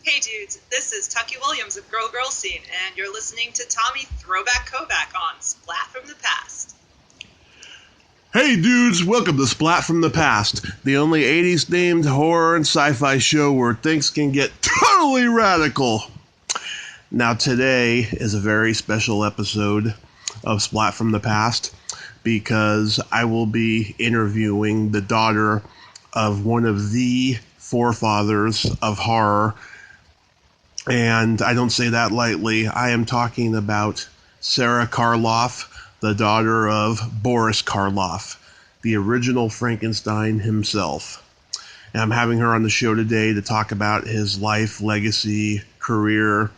Hey dudes, this is Tucky Williams of Girl Girl Scene, and you're listening to Tommy Throwback Kovac on Splat from the Past. Hey dudes, welcome to Splat from the Past, the only 80s themed horror and sci-fi show where things can get totally radical. Now today is a very special episode of Splat from the Past because I will be interviewing the daughter of one of the forefathers of horror. And I don't say that lightly. I am talking about Sara Karloff, the daughter of Boris Karloff, the original Frankenstein himself. And I'm having her on the show today to talk about his life, legacy, career,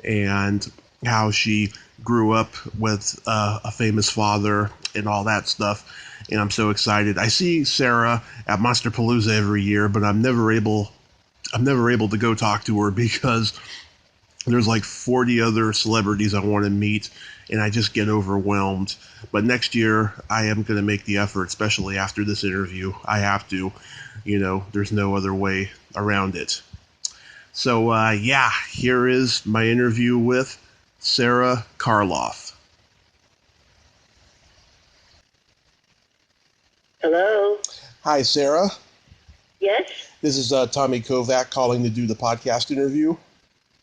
and how she grew up with a famous father and all that stuff. And I'm so excited. I see Sara at Monsterpalooza every year, but I'm never able to go talk to her because there's like 40 other celebrities I want to meet, and I just get overwhelmed. But next year, I am going to make the effort, especially after this interview. I have to. There's no other way around it. So, here is my interview with Sara Karloff. Hello? Hi, Sara. Yes? This is Tommy Kovac calling to do the podcast interview.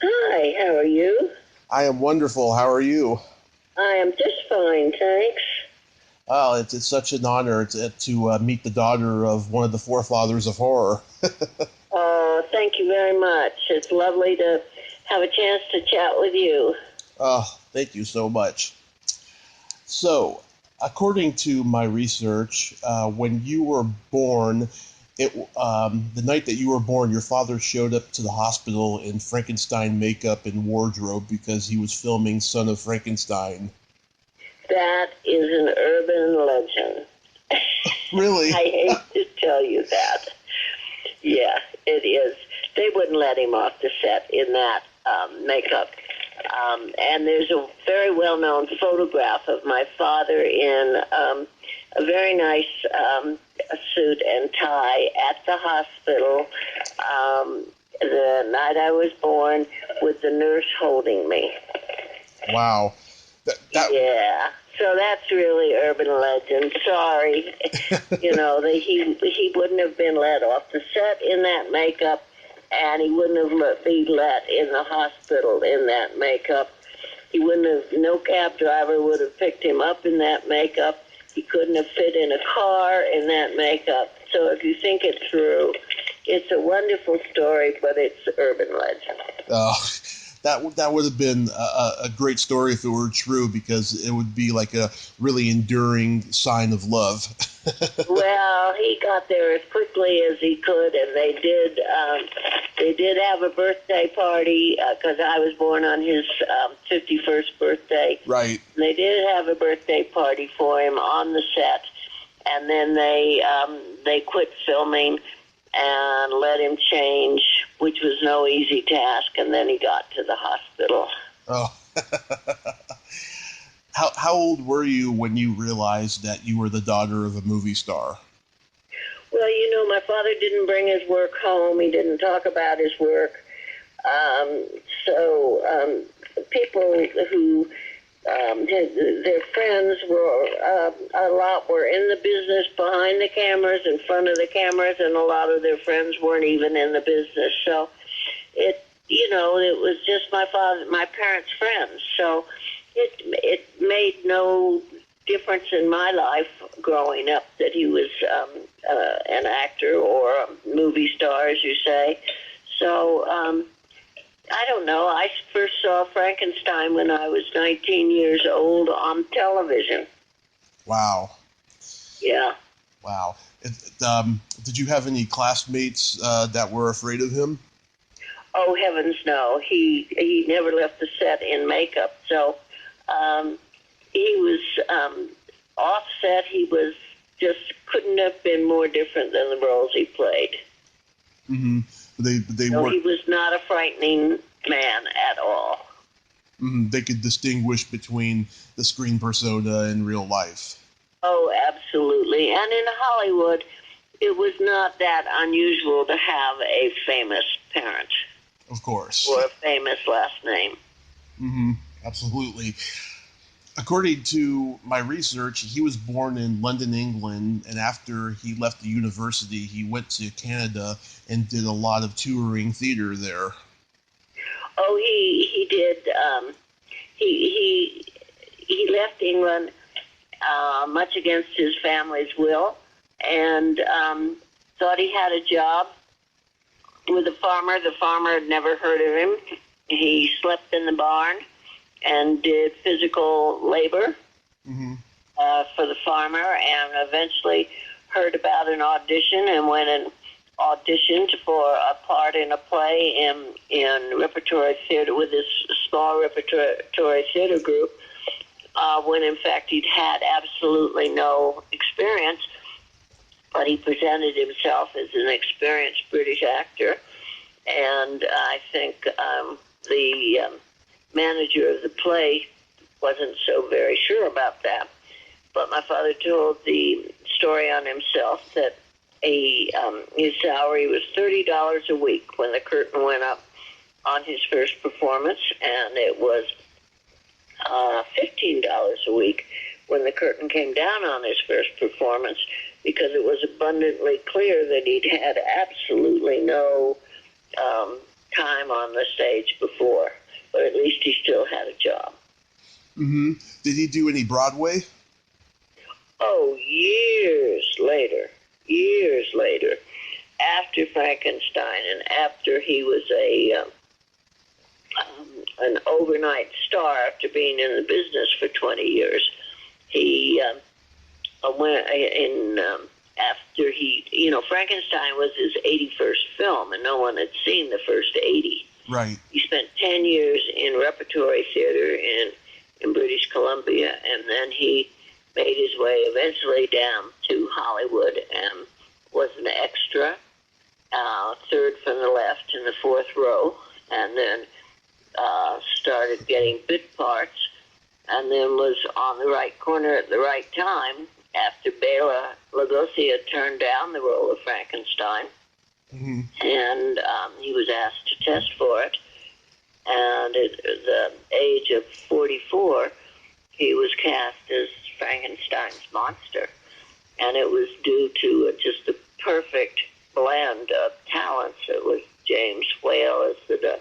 Hi, how are you? I am wonderful. How are you? I am just fine, thanks. Well, it's such an honor to meet the daughter of one of the forefathers of horror. Oh, thank you very much. It's lovely to have a chance to chat with you. Oh, thank you so much. So, according to my research, when you were born, the night that you were born, your father showed up to the hospital in Frankenstein makeup and wardrobe because he was filming Son of Frankenstein. That is an urban legend. Really? I hate to tell you that. Yeah, it is. They wouldn't let him off the set in that makeup. And there's a very well-known photograph of my father in a very nice suit and tie at the hospital the night I was born, with the nurse holding me. Wow. Yeah. So that's really urban legend. Sorry. He wouldn't have been let off the set in that makeup, and he wouldn't have been let in the hospital in that makeup. No cab driver would have picked him up in that makeup. He couldn't have fit in a car in that makeup. So if you think it through, it's a wonderful story, but it's urban legend. That would have been a great story if it were true, because it would be like a really enduring sign of love. Well, he got there as quickly as he could, and they did have a birthday party because I was born on his 51st birthday. Right. They did have a birthday party for him on the set, and then they quit filming and let him change, which was no easy task, and then he got to the hospital. Oh. How old were you when you realized that you were the daughter of a movie star? Well, my father didn't bring his work home. He didn't talk about his work. So people who their friends were in the business behind the cameras, in front of the cameras, and a lot of their friends weren't even in the business. So it was just my parents' friends. So it made no difference in my life growing up that he was an actor or a movie star, as you say. So I don't know. I first saw Frankenstein when I was 19 years old on television. Wow. Yeah. Wow. Did you have any classmates that were afraid of him? Oh, heavens no. He never left the set in makeup. So he was offset. He was just couldn't have been more different than the roles he played. Mm-hmm. He was not a frightening man at all. Mm-hmm. They could distinguish between the screen persona and real life. Oh, absolutely. And in Hollywood, it was not that unusual to have a famous parent. Of course. or a famous last name. Mm-hmm. Absolutely. According to my research, he was born in London, England, and after he left the university, he went to Canada and did a lot of touring theater there. Oh, he did. He left England much against his family's will, and thought he had a job with a farmer. The farmer had never heard of him. He slept in the barn and did physical labor for the farmer, and eventually heard about an audition and went and auditioned for a part in a play in repertory theater with this small repertory theater group, when in fact he'd had absolutely no experience, but he presented himself as an experienced British actor, and I think the manager of the play wasn't so very sure about that. But my father told the story on himself that his salary was $30 a week when the curtain went up on his first performance, and it was $15 a week when the curtain came down on his first performance, because it was abundantly clear that he'd had absolutely no time on the stage before. But at least he still had a job. Mm-hmm. Did he do any Broadway? Oh, years later, after Frankenstein and after he was an overnight star after being in the business for 20 years, he went in after Frankenstein was his 81st film, and no one had seen the first 80. Right. He spent 10 years in repertory theater in British Columbia, and then he made his way eventually down to Hollywood and was an extra, third from the left in the fourth row, and then started getting bit parts, and then was on the right corner at the right time after Bela Lugosi had turned down the role of Frankenstein. Mm-hmm. And he was asked to test for it, and at the age of 44, he was cast as Frankenstein's monster, and it was due to just a perfect blend of talents. It was James Whale as the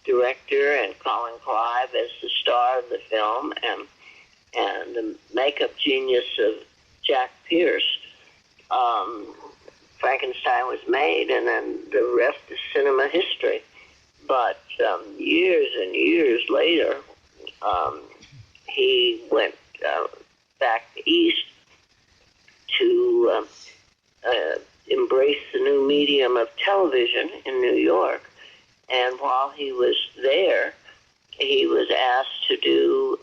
director and Colin Clive as the star of the film, and the makeup genius of Jack Pierce. Frankenstein was made, and then the rest is cinema history. But years and years later, he went back east to embrace the new medium of television in New York. And while he was there, he was asked to do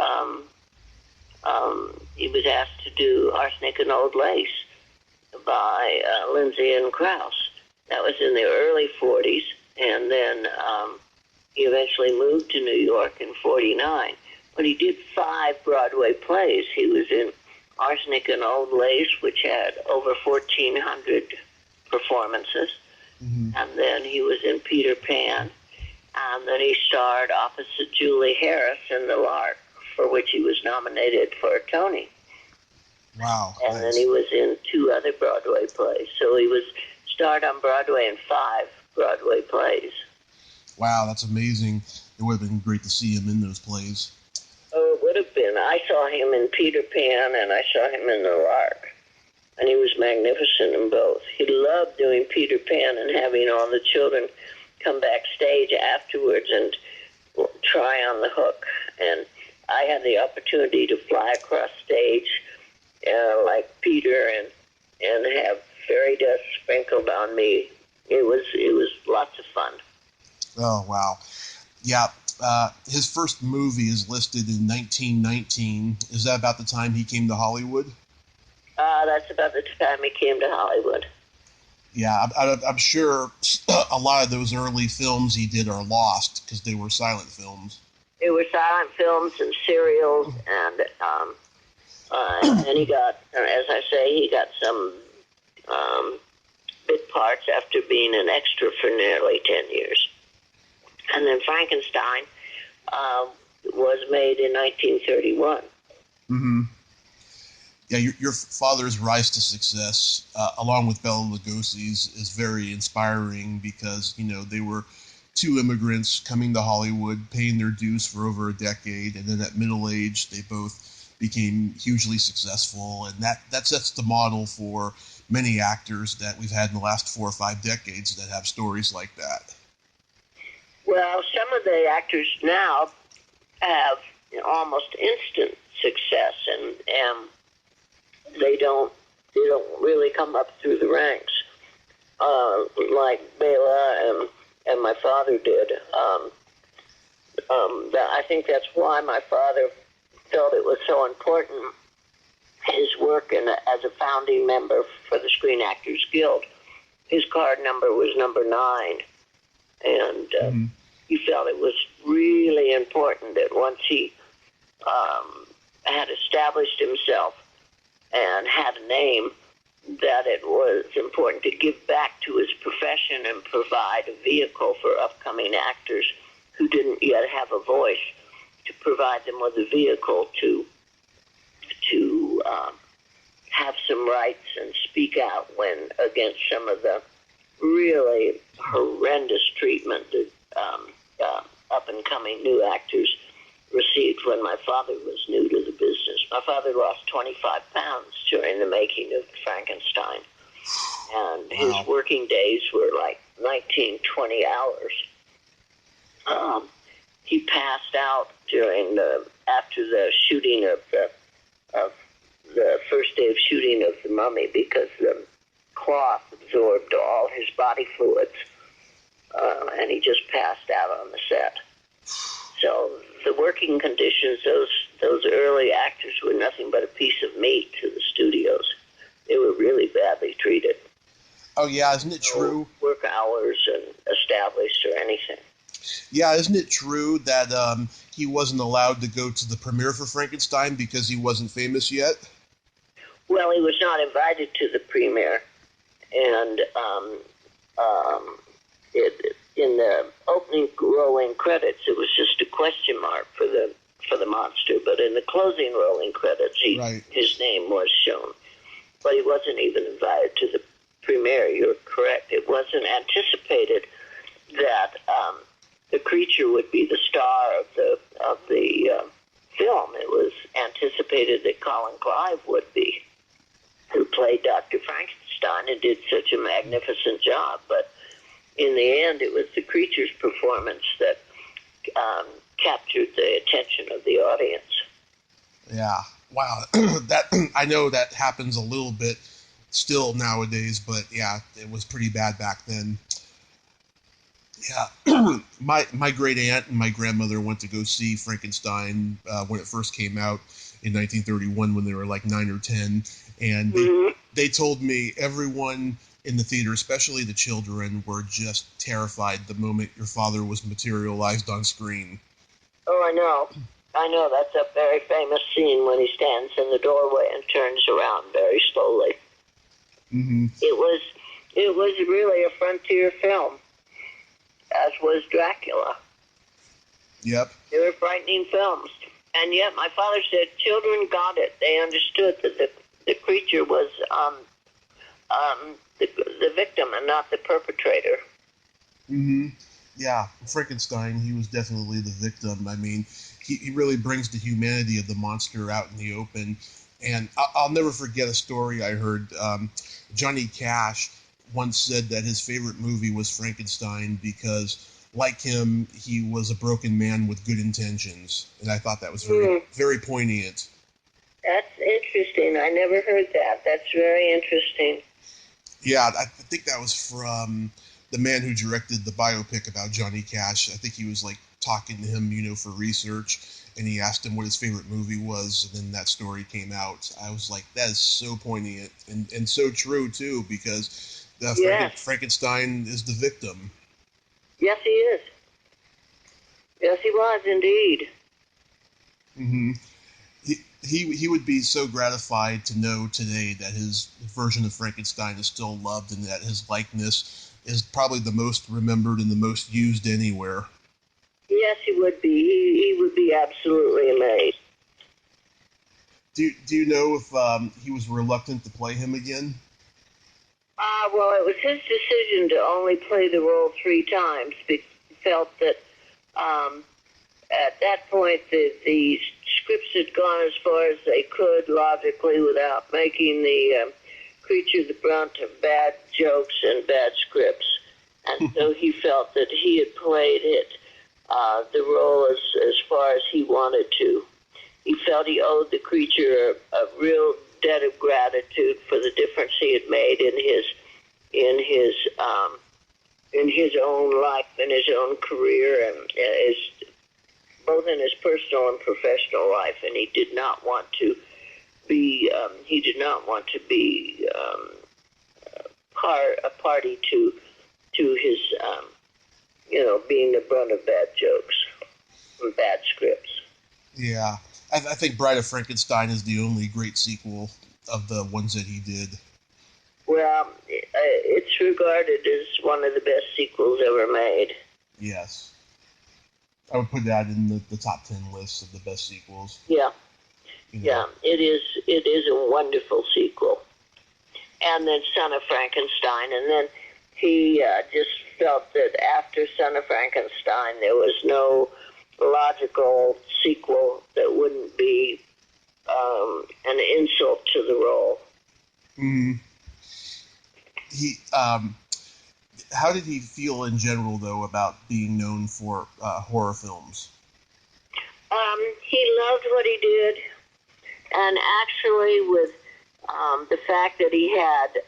Arsenic and Old Lace by Lindsay and Krause. That was in the early 40s, and then he eventually moved to New York in 49. But he did 5 Broadway plays. He was in Arsenic and Old Lace, which had over 1,400 performances. Mm-hmm. And then he was in Peter Pan, and then he starred opposite Julie Harris in The Lark, for which he was nominated for a Tony. Wow. And then he was in 2 other Broadway plays. So he was starred on Broadway in 5 Broadway plays. Wow, that's amazing. It would have been great to see him in those plays. Oh, it would have been. I saw him in Peter Pan, and I saw him in The Lark. And he was magnificent in both. He loved doing Peter Pan and having all the children come backstage afterwards and try on the hook. And I had the opportunity to fly across stage like Peter and have fairy dust sprinkled on me. It was lots of fun. Oh, wow. Yeah, his first movie is listed in 1919. Is that about the time he came to Hollywood? That's about the time he came to Hollywood. Yeah, I'm sure a lot of those early films he did are lost because they were silent films. They were silent films and serials, and he got, as I say, he got some bit parts after being an extra for nearly 10 years. And then Frankenstein was made in 1931. Mm-hmm. Yeah, your father's rise to success, along with Bela Lugosi's, is very inspiring because, they were two immigrants coming to Hollywood, paying their dues for over a decade, and then at middle age, they both became hugely successful, and that sets the model for many actors that we've had in the last 4 or 5 decades that have stories like that. Well, some of the actors now have almost instant success, and they don't really come up through the ranks like Bela and my father did. I think that's why my father felt it was so important, his work as a founding member for the Screen Actors Guild. His card number was number 9, and he felt it was really important that once he had established himself and had a name, that it was important to give back to his profession and provide a vehicle for upcoming actors who didn't yet have a voice, to provide them with a vehicle to have some rights and speak out against some of the really horrendous treatment that up-and-coming new actors received when my father was new to the business. My father lost 25 pounds during the making of Frankenstein, and his working days were like 19, 20 hours. He passed out after the shooting of the first day of shooting of The Mummy, because the cloth absorbed all his body fluids, and he just passed out on the set. So the working conditions, those early actors were nothing but a piece of meat to the studios. They were really badly treated. Oh yeah, isn't it true? No work hours and established or anything. Yeah, isn't it true that he wasn't allowed to go to the premiere for Frankenstein because he wasn't famous yet? Well, he was not invited to the premiere, and in the opening rolling credits, it was just a question mark for the monster. But in the closing rolling credits, his name was shown. But he wasn't even invited to the premiere. You're correct. It wasn't anticipated that the creature would be the star of the film. It was anticipated that Colin Clive would be, who played Dr. Frankenstein and did such a magnificent job. But in the end, it was the creature's performance that captured the attention of the audience. Yeah, wow. That I know that happens a little bit still nowadays, but yeah, it was pretty bad back then. Yeah, my great aunt and my grandmother went to go see Frankenstein when it first came out in 1931, when they were like 9 or 10, and they told me everyone in the theater, especially the children, were just terrified the moment your father was materialized on screen. Oh, I know. That's a very famous scene when he stands in the doorway and turns around very slowly. Mm-hmm. It was really a frontier film, as was Dracula. Yep. They were frightening films. And yet my father said children got it. They understood that the creature was the victim and not the perpetrator. Mm-hmm. Yeah, Frankenstein, he was definitely the victim. I mean, he really brings the humanity of the monster out in the open. And I'll never forget a story I heard. Johnny Cash once said that his favorite movie was Frankenstein because, like him, he was a broken man with good intentions. And I thought that was very poignant. That's interesting. I never heard that. That's very interesting. Yeah, I think that was from the man who directed the biopic about Johnny Cash. I think he was like talking to him, for research, and he asked him what his favorite movie was, and then that story came out. I was like, that is so poignant and so true too, because Frankenstein is the victim. Yes, he is. Yes, he was indeed. Mm-hmm. He would be so gratified to know today that his version of Frankenstein is still loved and that his likeness is probably the most remembered and the most used anywhere. Yes, he would be. He would be absolutely amazed. Do you know if he was reluctant to play him again? Well, it was his decision to only play the role 3 times because he felt that at that point the scripts had gone as far as they could logically without making the creature the brunt of bad jokes and bad scripts. And so he felt that he had played it, the role as far as he wanted to. He felt he owed the creature a real debt of gratitude for the difference he had made in his own life, in his own career, and both in his personal and professional life. And he did not want to be a party to his being the brunt of bad jokes and bad scripts. Yeah. I think Bride of Frankenstein is the only great sequel of the ones that he did. Well, it's regarded as one of the best sequels ever made. Yes. I would put that in the top 10 list of the best sequels. Yeah. Yeah, it is a wonderful sequel. And then Son of Frankenstein. And then he just felt that after Son of Frankenstein, there was no logical sequel that wouldn't be an insult to the role. Mm-hmm. How did he feel in general, though, about being known for horror films? He loved what he did, and actually with the fact that he had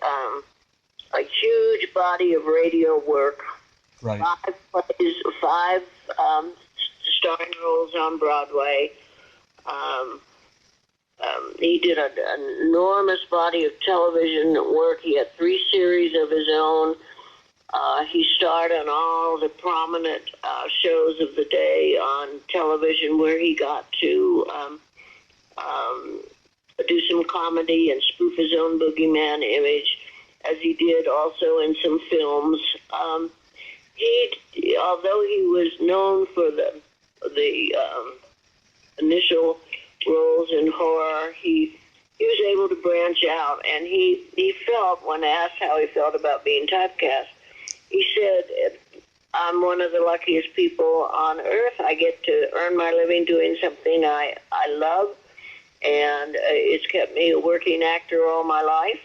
a huge body of radio work, right. 5 plays, 5 starring roles on Broadway. He did an enormous body of television work. He had 3 series of his own. He starred on all the prominent shows of the day on television where he got to do some comedy and spoof his own boogeyman image, as he did also in some films. Although he was known for the initial roles in horror, he was able to branch out, and he felt, when asked how he felt about being typecast, he said, "I'm one of the luckiest people on earth. I get to earn my living doing something I love, and it's kept me a working actor all my life.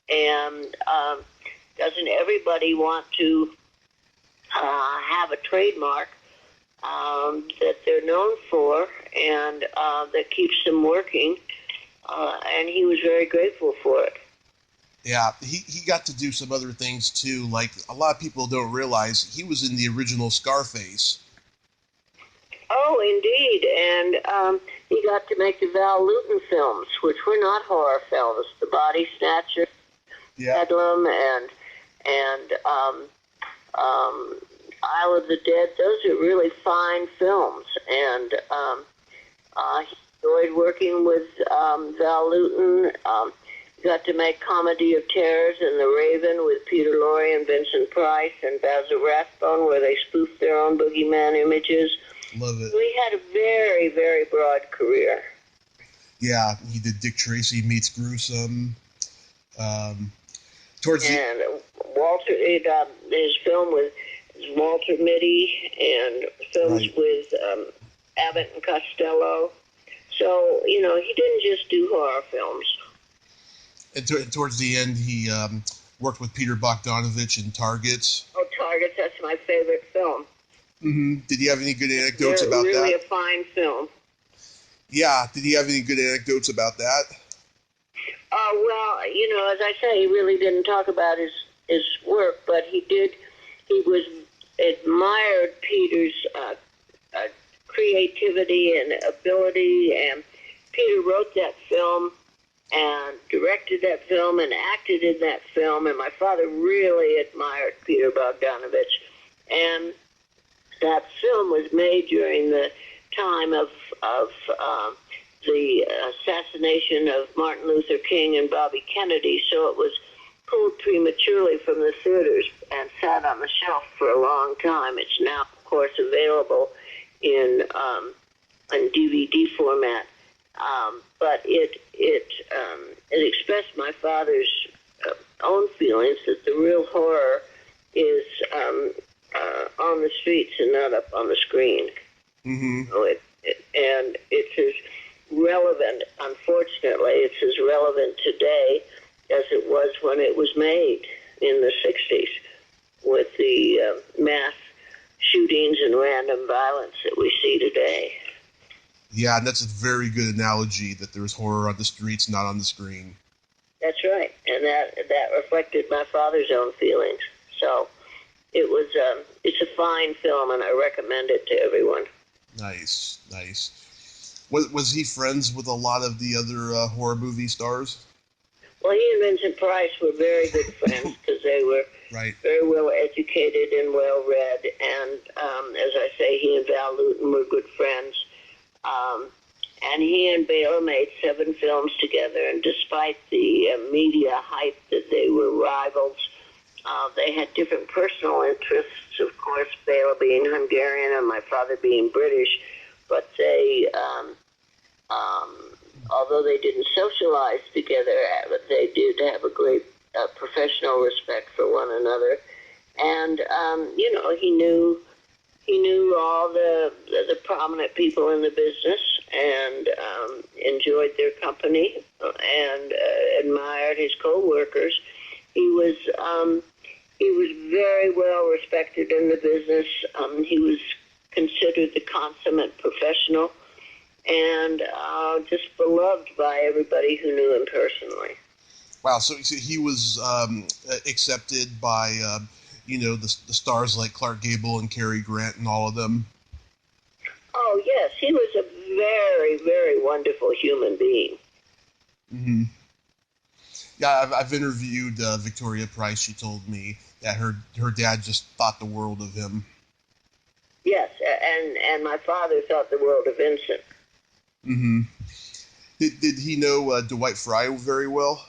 And doesn't everybody want to have a trademark that they're known for and that keeps them working?" And he was very grateful for it. Yeah, he got to do some other things too. Like, a lot of people don't realize he was in the original Scarface. Oh, indeed. And he got to make the Val Lewton films, which were not horror films. The Body Snatcher, Bedlam, and Isle of the Dead. Those are really fine films. And he enjoyed working with Val Lewton. Got to make Comedy of Terrors and The Raven with Peter Lorre and Vincent Price and Basil Rathbone, where they spoofed their own boogeyman images. Love it. So he had a very, very broad career. Yeah, he did Dick Tracy Meets Gruesome. And Walter, his film with Walter Mitty, and films with Abbott and Costello. So, he didn't just do horror films. And towards the end, he worked with Peter Bogdanovich in Targets. Oh, Targets, that's my favorite film. Mm-hmm. Did he have any good anecdotes about really that? Really a fine film. Yeah, did he have any good anecdotes about that? Well, as I say, he really didn't talk about his work, but he admired Peter's creativity and ability, and Peter wrote that film and directed that film and acted in that film, and my father really admired Peter Bogdanovich. And that film was made during the time of the assassination of Martin Luther King and Bobby Kennedy, so it was pulled prematurely from the theaters and sat on the shelf for a long time. It's now, of course, available in DVD format. But it expressed my father's own feelings that the real horror is on the streets and not up on the screen. Mm-hmm. So and it's as relevant, unfortunately, it's as relevant today as it was when it was made in the 60s with the mass shootings and random violence that we see today. Yeah, and that's a very good analogy, that there's horror on the streets, not on the screen. That's right, and that reflected my father's own feelings. So it was it's a fine film, and I recommend it to everyone. Nice. Was he friends with a lot of the other horror movie stars? Well, he and Vincent Price were very good friends because they were Right. very well educated and well read. And as I say, he and Val Lewton were good friends. And he and Bela made 7 films together. And despite the media hype that they were rivals, they had different personal interests. Of course, Bela being Hungarian and my father being British. But they, although they didn't socialize together, they did have a great professional respect for one another. And he knew all the prominent people in the business and enjoyed their company and admired his co-workers. He was very well respected in the business. He was considered the consummate professional and just beloved by everybody who knew him personally. Wow, so he was accepted by, the stars like Clark Gable and Cary Grant and all of them? Oh, yes, he was a very, very wonderful human being. Mm-hmm. Yeah, I've interviewed Victoria Price. She told me that her dad just thought the world of him. Yes, and my father thought the world of Vincent. Mm-hmm. Did he know Dwight Fry very well?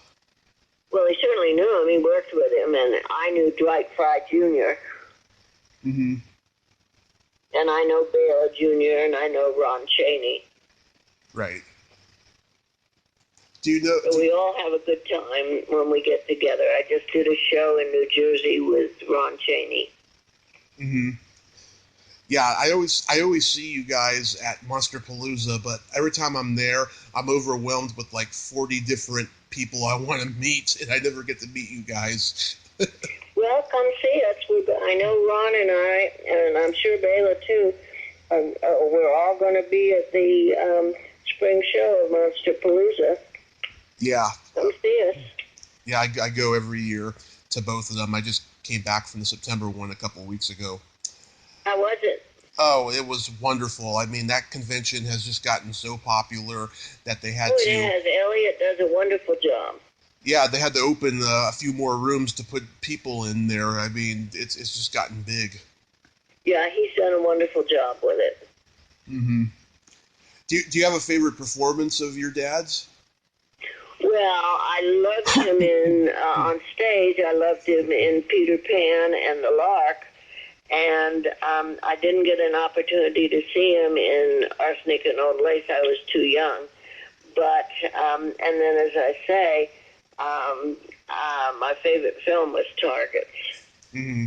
Well, he certainly knew him. He worked with him, and I knew Dwight Fry Jr. Mm-hmm. And I know Bela Jr., and I know Ron Chaney. Right. Do you know? So we all have a good time when we get together. I just did a show in New Jersey with Ron Chaney. Mm-hmm. Yeah, I always see you guys at Monsterpalooza, but every time I'm there, I'm overwhelmed with like 40 different people I want to meet, and I never get to meet you guys. Well, come see us. I know Ron and I'm sure Bela too, we're all going to be at the spring show of Monsterpalooza. Yeah. Come see us. Yeah, I go every year to both of them. I just came back from the September one a couple of weeks ago. How was it? Oh, it was wonderful. I mean, that convention has just gotten so popular that they had to... It has. Elliot does a wonderful job. Yeah, they had to open a few more rooms to put people in there. I mean, it's just gotten big. Yeah, he's done a wonderful job with it. Mm-hmm. Do you have a favorite performance of your dad's? Well, I loved him on stage. I loved him in Peter Pan and The Lark. And I didn't get an opportunity to see him in Arsenic and Old Lace. I was too young. But, and then as I say, my favorite film was Targets. Mm-hmm.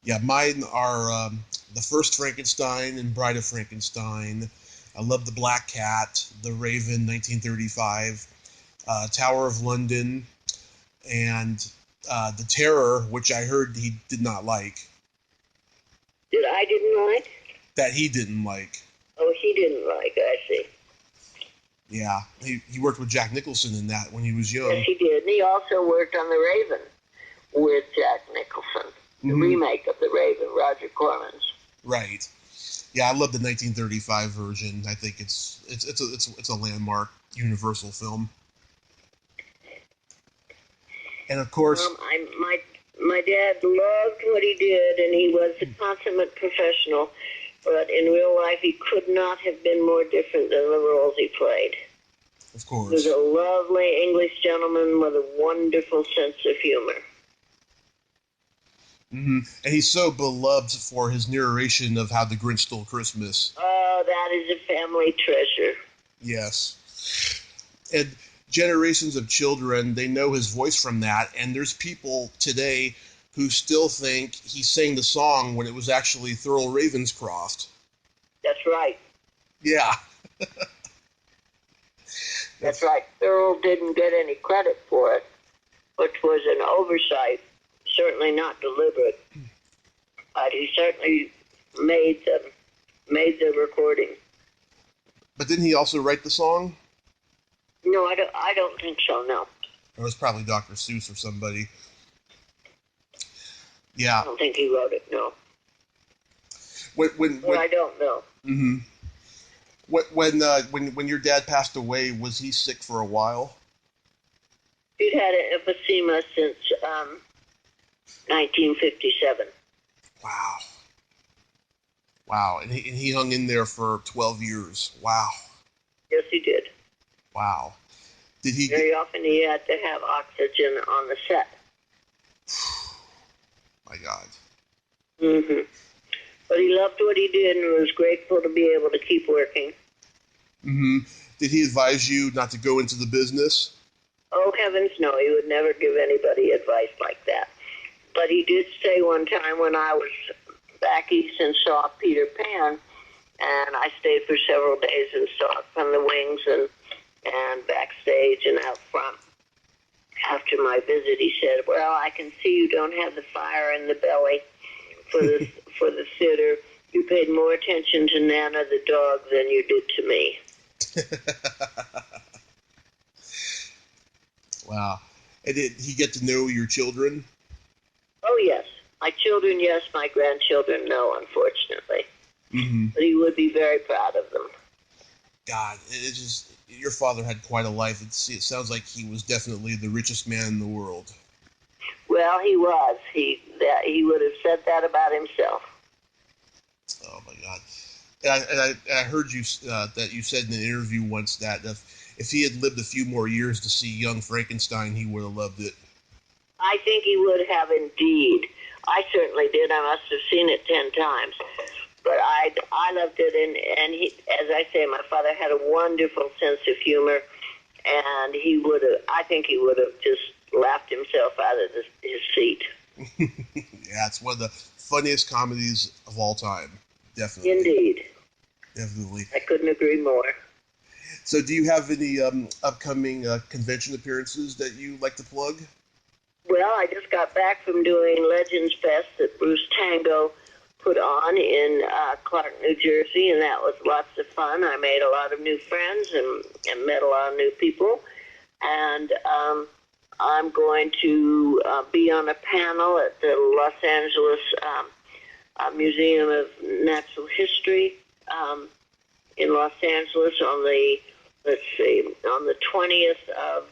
Yeah, mine are The First Frankenstein and Bride of Frankenstein. I love The Black Cat, The Raven, 1935, Tower of London, and The Terror, which I heard he did not like. That I didn't like? That he didn't like. Oh, he didn't like, I see. Yeah, he worked with Jack Nicholson in that when he was young. Yes, he did. And he also worked on The Raven with Jack Nicholson, the remake of The Raven, Roger Corman's. Right. Yeah, I love the 1935 version. I think it's a landmark Universal film. And of course, my dad loved what he did, and he was a consummate professional. But in real life, he could not have been more different than the roles he played. Of course. He was a lovely English gentleman with a wonderful sense of humor. And he's so beloved for his narration of How the Grinch Stole Christmas. Oh, that is a family treasure. Yes. And generations of children, they know his voice from that, and there's people today who still think he sang the song when it was actually Thurl Ravenscroft. That's right. Yeah. That's right. Thurl didn't get any credit for it, which was an oversight, certainly not deliberate. But he certainly made the recording. But didn't he also write the song? No, I don't think so, no. It was probably Dr. Seuss or somebody. Yeah. I don't think he wrote it, no. When I don't know. Mm-hmm. When your dad passed away, was he sick for a while? He'd had an emphysema since 1957. Wow. And he hung in there for 12 years. Wow. Yes, he did. Wow. Did he? Very often he had to have oxygen on the set. My God. Mm-hmm. But he loved what he did and was grateful to be able to keep working. Mm-hmm. Did he advise you not to go into the business? Oh, heavens no. He would never give anybody advice like that. But he did say one time when I was back east and saw Peter Pan, and I stayed for several days and saw it from the wings and backstage and out front. After my visit, he said, "Well, I can see you don't have the fire in the belly for the theater. You paid more attention to Nana the dog than you did to me." Wow. And did he get to know your children? Oh, yes. My children, yes. My grandchildren, no, unfortunately. Mm-hmm. But he would be very proud of them. God, it's just, your father had quite a life. It sounds like he was definitely the richest man in the world. Well, he was. He would have said that about himself. Oh my God! And I heard you that you said in an interview once that if he had lived a few more years to see Young Frankenstein, he would have loved it. I think he would have indeed. I certainly did. I must have seen it 10 times. But I loved it, and he, as I say, my father had a wonderful sense of humor, and I think he would have just laughed himself out of his seat. Yeah, it's one of the funniest comedies of all time. Definitely. Indeed. Definitely. I couldn't agree more. So do you have any upcoming convention appearances that you like to plug? Well, I just got back from doing Legends Fest that Bruce Tango put on in Clark, New Jersey, and that was lots of fun. I made a lot of new friends and met a lot of new people. And I'm going to be on a panel at the Los Angeles Museum of Natural History in Los Angeles on the 20th of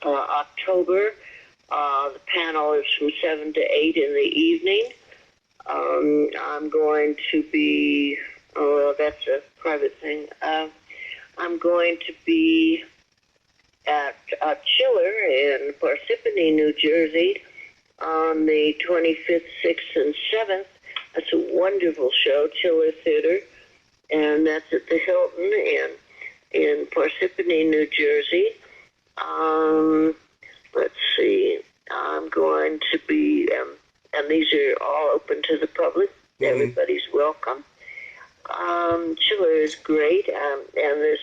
October. The panel is from 7 to 8 in the evening. I'm going to be, well, that's a private thing. I'm going to be at Chiller in Parsippany, New Jersey on the 25th, 6th, and 7th. That's a wonderful show, Chiller Theater, and that's at the Hilton in Parsippany, New Jersey. Let's see, I'm going to be, and these are all open to the public. Mm-hmm. Everybody's welcome. Chiller is great, and this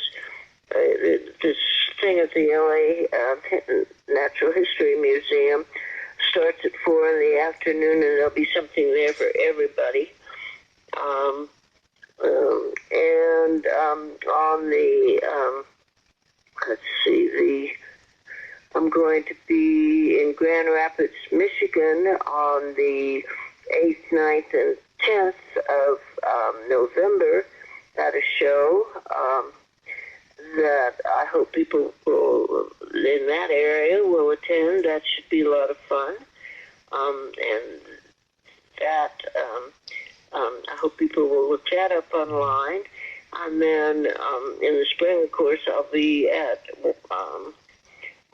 thing at the LA Natural History Museum starts at 4 in the afternoon, and there'll be something there for everybody. And on the, let's see, I'm going to be in Grand Rapids, Michigan on the 8th, 9th, and 10th of November at a show that I hope people in that area will attend. That should be a lot of fun. And that, I hope people will look that up online. And then in the spring, of course, I'll be at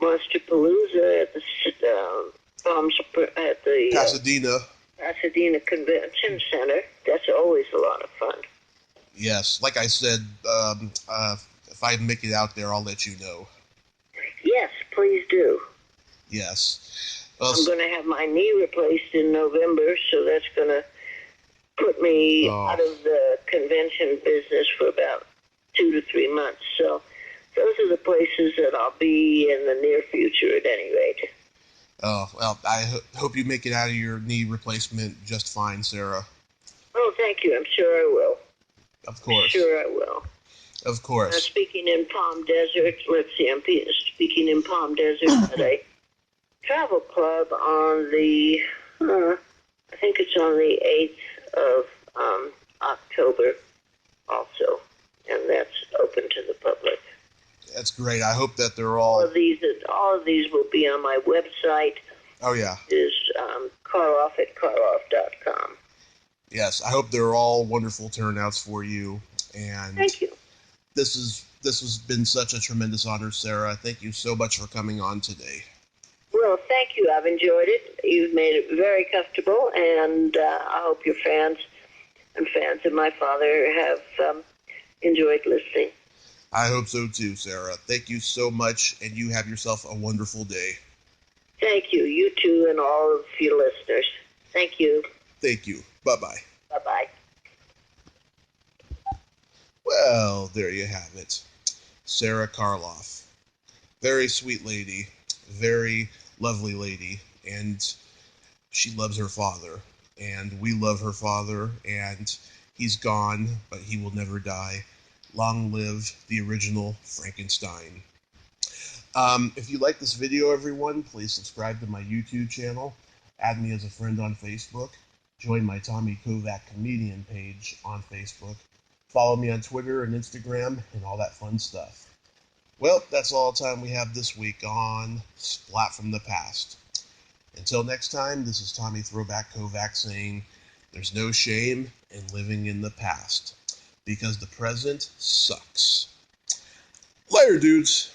Monsterpalooza at the at the Pasadena. Convention Center. That's always a lot of fun. Yes, like I said, if I make it out there, I'll let you know. Yes, please do. Yes. Well, I'm going to have my knee replaced in November, so that's going to put me out of the convention business for about 2 to 3 months. So those are the places that I'll be in the near future at any rate. Oh, well, I hope you make it out of your knee replacement just fine, Sarah. Oh, thank you. I'm sure I will. Of course. Sure I will. Of course. Speaking in Palm Desert, let's see, I'm speaking in Palm Desert at a travel club on the, I think it's on the 8th of October also, and that's open to the public. That's great. I hope that they're all... All of these will be on my website. Oh, yeah. It is Karloff at Karloff.com. Yes, I hope they're all wonderful turnouts for you. And thank you. This has been such a tremendous honor, Sarah. Thank you so much for coming on today. Well, thank you. I've enjoyed it. You've made it very comfortable, and I hope your fans and fans of my father have enjoyed listening. I hope so too, Sarah. Thank you so much, and you have yourself a wonderful day. Thank you. You too, and all of your listeners. Thank you. Thank you. Bye-bye. Bye-bye. Well, there you have it. Sara Karloff. Very sweet lady. Very lovely lady. And she loves her father. And we love her father. And he's gone, but he will never die. Long live the original Frankenstein. If you like this video, everyone, please subscribe to my YouTube channel. Add me as a friend on Facebook. Join my Tommy Kovac comedian page on Facebook. Follow me on Twitter and Instagram and all that fun stuff. Well, that's all the time we have this week on Splat from the Past. Until next time, this is Tommy Throwback Kovac saying, there's no shame in living in the past, because the present sucks. Later, dudes.